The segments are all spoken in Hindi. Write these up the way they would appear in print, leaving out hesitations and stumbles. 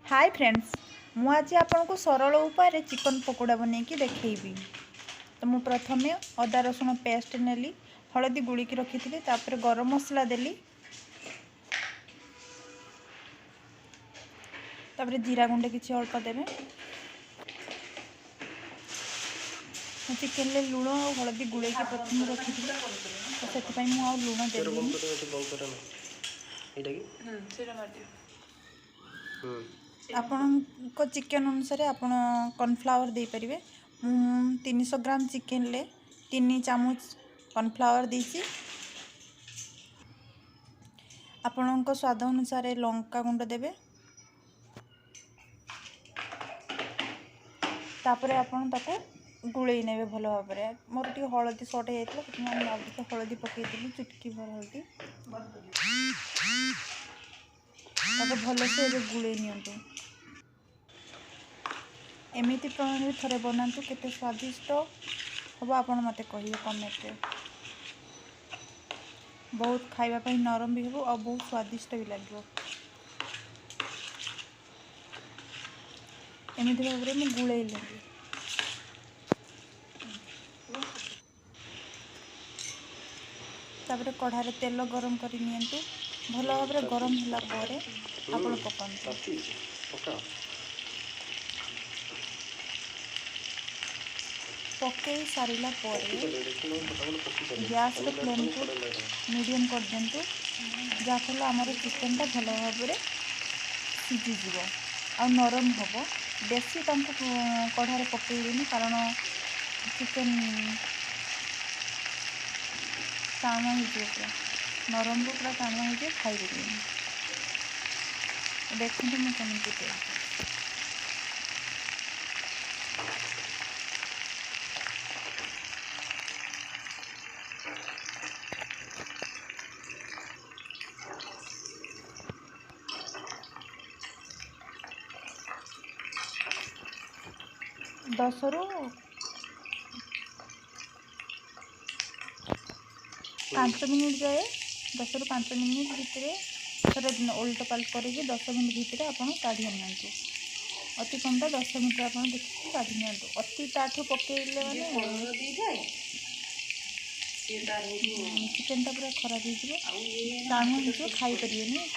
हाय फ्रेंड्स, मु आज आपको सरल उपाय चिकन पकोड़ा बन के देखी। तो मु प्रथमे अदा रसुण पेस्ट नेली, हलदी गुड़ी रखी थी, तापर गरम मसला देली, तापर जीरा गुंडे किसी अल्प देवे। चिकेन ले लुण और हलदी गुड़े प्रथम रखी थी, तो से लुण देली। आपण चिकेन अनुसार आपण कॉर्नफ्लावर दे परिवे। 300 ग्राम चिकेन ले 3 चामच कॉर्नफ्लावर देसी। आपण स्वाद अनुसार लंका गुंड देवे। तापर आपण ताको गुड़े ने भल भाव में। मोर टी हलदी सर्ट हो हलदी पकईदी, चुटकी भर हलदी भल से गुड़े नि। एमती प्रणाली थे बनातु, केते स्वादिष्ट हम आपण मत कहे कमेंट रे। बहुत खाइबा नरम भी हो और बहुत स्वादिष्ट भी लगे। एमती भाव में गुड़े लेंगे। तापर कढ़ाई तेल गरम कर भल भाव में गरम होगा आपण पकाते। पकई सारा गैस फ्लेम को मीडियम कर दिंतु, जहाँफल आमर चिकेनटा भल भाव में सीझीज आ नरम हम। बेसी कढ़ाई पकईदेनि, कारण चिकेन टाणुआ हो पूरा नरम रू पूरा टाणुआ हो खाई पारे। देखते मुझे 10 ରୁ 5 मिनिट जाए। 10 ରୁ 5 मिनिट भितर थोड़े उल्ट पाल्ट करके 10 मिनिट भितर आपड़ काढ़ी नियंतु। अति कमटा 10 मिनिट आप देखिए काढ़ी नियंतु। अति ताठू पकईले मैंने चिकेनटा पूरा खराब हो टाणुआ हो खाई पारे।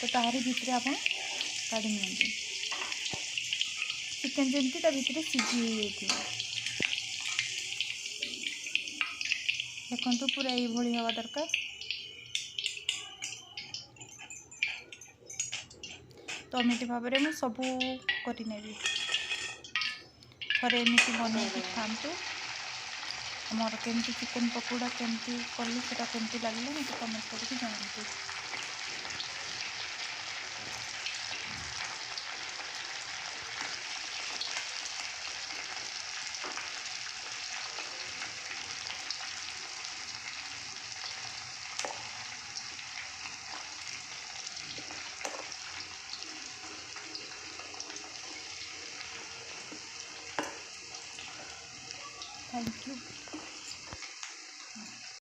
तो ताहारी भितर आप काढ़ी नियंतु। चिकेन जमती ता भितर सीझी देखो पूरा ये हवा दरकार। तो एमती भाव में सबू करनेबी। थरे एमती बन खातु। मोर केमती चिकेन पकोड़ा केमती कली से केमती लगे मत कमेंट करके जनातु। Thank you.